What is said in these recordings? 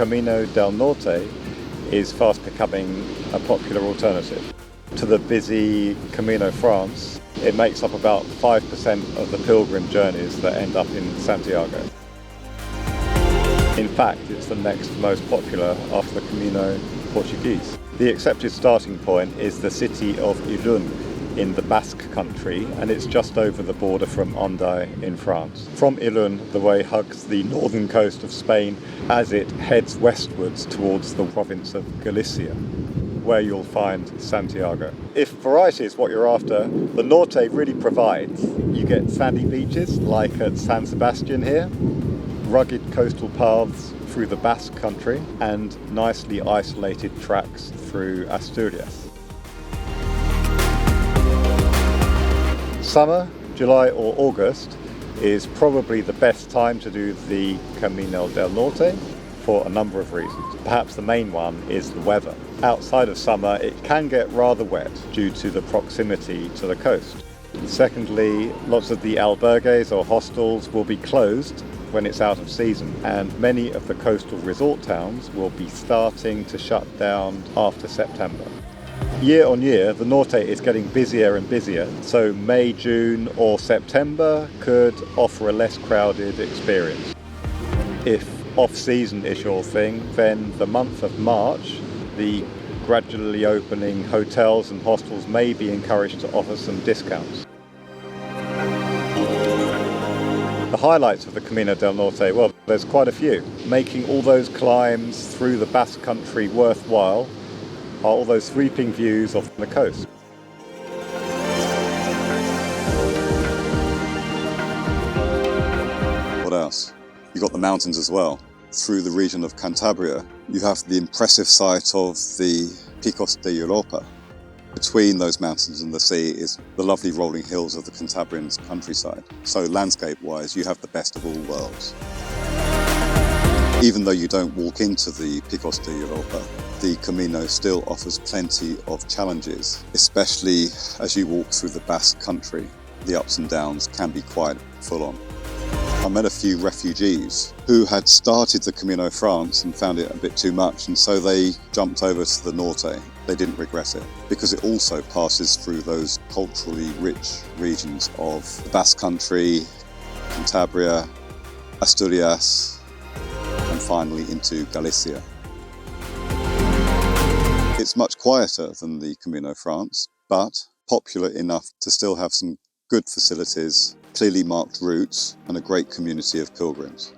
Camino del Norte is fast becoming a popular alternative. To the busy Camino France, it makes up about 5% of the pilgrim journeys that end up in Santiago. In fact, it's the next most popular after the Camino Portuguese. The accepted starting point is the city of Irún in the Basque country, and it's just over the border from Hendaye in France. From Irún, the way hugs the northern coast of Spain as it heads westwards towards the province of Galicia, where you'll find Santiago. If variety is what you're after, the Norte really provides. You get sandy beaches like at San Sebastian here, rugged coastal paths through the Basque country, and nicely isolated tracks through Asturias. Summer, July or August, is probably the best time to do the Camino del Norte for a number of reasons. Perhaps the main one is the weather. Outside of summer, it can get rather wet due to the proximity to the coast. Secondly, lots of the albergues or hostels will be closed when it's out of season, and many of the coastal resort towns will be starting to shut down after September. Year on year, the Norte is getting busier and busier, so May, June or September could offer a less crowded experience. If off-season is your thing, then the month of March, the gradually opening hotels and hostels may be encouraged to offer some discounts. The highlights of the Camino del Norte, well, there's quite a few. Making all those climbs through the Basque country worthwhile are all those sweeping views of the coast. What else? You've got the mountains as well. Through the region of Cantabria, you have the impressive sight of the Picos de Europa. Between those mountains and the sea is the lovely rolling hills of the Cantabrian countryside. So landscape-wise, you have the best of all worlds. Even though you don't walk into the Picos de Europa, the Camino still offers plenty of challenges, especially as you walk through the Basque country. The ups and downs can be quite full on. I met a few refugees who had started the Camino France and found it a bit too much, and so they jumped over to the Norte. They didn't regret it, because it also passes through those culturally rich regions of the Basque country, Cantabria, Asturias, and finally into Galicia. It's much quieter than the Camino France, but popular enough to still have some good facilities, clearly marked routes, and a great community of pilgrims.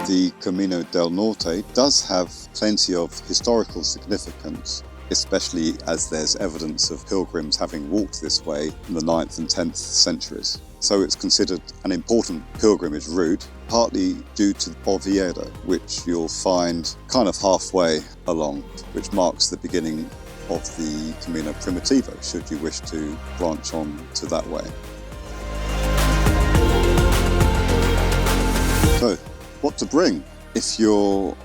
The Camino del Norte does have plenty of historical significance, especially as there's evidence of pilgrims having walked this way in the 9th and 10th centuries. So it's considered an important pilgrimage route, partly due to Oviedo, which you'll find kind of halfway along, which marks the beginning of the Camino Primitivo, should you wish to branch on to that way. So, what to bring? If you're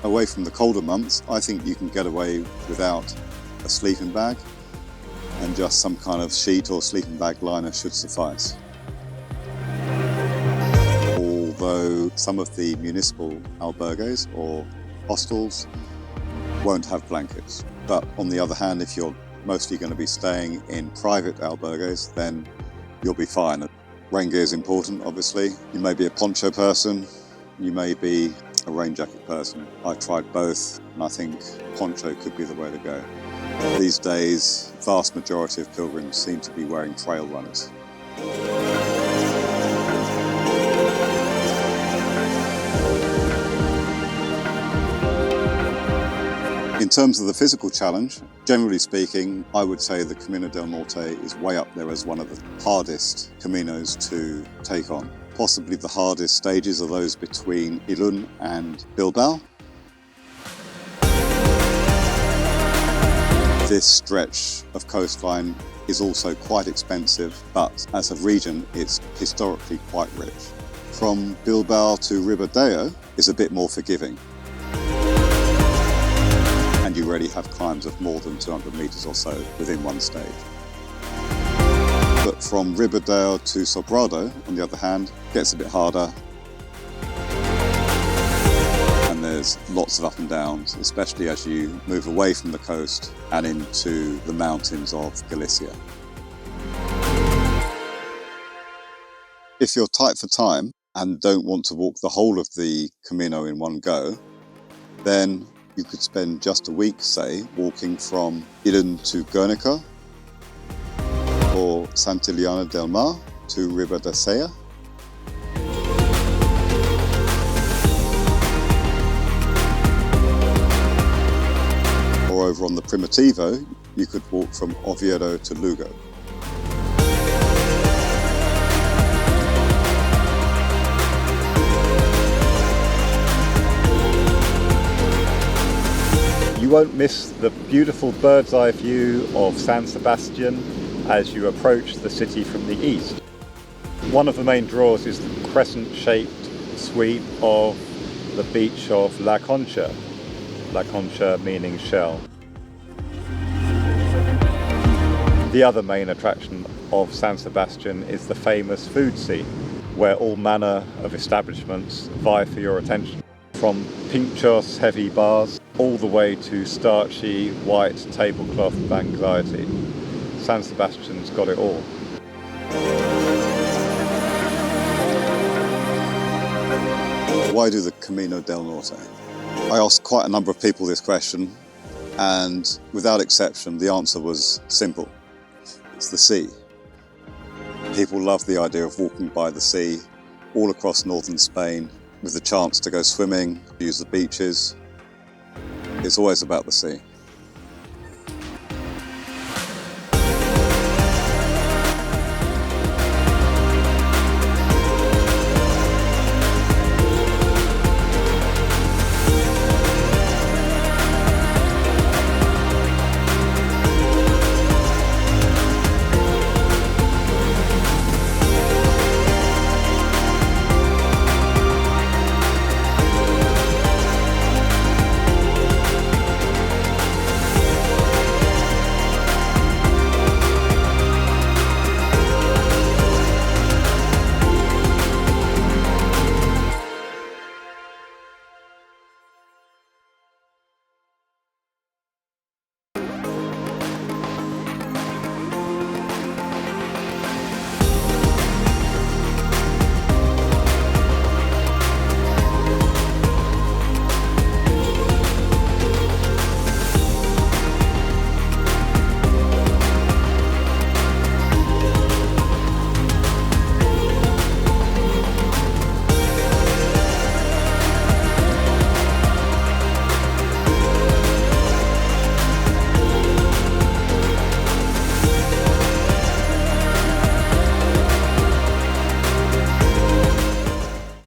away from the colder months, I think you can get away without a sleeping bag, and just some kind of sheet or sleeping bag liner should suffice. Although some of the municipal albergues or hostels won't have blankets. But on the other hand, if you're mostly going to be staying in private albergues, then you'll be fine. Rain gear is important, obviously. You may be a poncho person, you may be a rain jacket person. I tried both, and I think poncho could be the way to go. These days, the vast majority of pilgrims seem to be wearing trail runners. In terms of the physical challenge, generally speaking, I would say the Camino del Norte is way up there as one of the hardest Caminos to take on. Possibly the hardest stages are those between Irún and Bilbao. This stretch of coastline is also quite expensive, but as a region, it's historically quite rich. From Bilbao to Ribadeo is a bit more forgiving. And you already have climbs of more than 200 meters or so within one stage. But from Ribadeo to Sobrado, on the other hand, gets a bit harder, There's lots of up and downs, especially as you move away from the coast and into the mountains of Galicia. If you're tight for time and don't want to walk the whole of the Camino in one go, then you could spend just a week, say, walking from Irún to Guernica, or Santillana del Mar to Ribadesella, or over on the Primitivo, you could walk from Oviedo to Lugo. You won't miss the beautiful bird's eye view of San Sebastian as you approach the city from the east. One of the main draws is the crescent-shaped sweep of the beach of La Concha meaning shell. The other main attraction of San Sebastian is the famous food scene, where all manner of establishments vie for your attention. From pinxos heavy bars all the way to starchy white tablecloth of anxiety. San Sebastian's got it all. Why do the Camino del Norte? I asked quite a number of people this question, and without exception, the answer was simple. It's the sea. People love the idea of walking by the sea all across northern Spain with the chance to go swimming, use the beaches. It's always about the sea.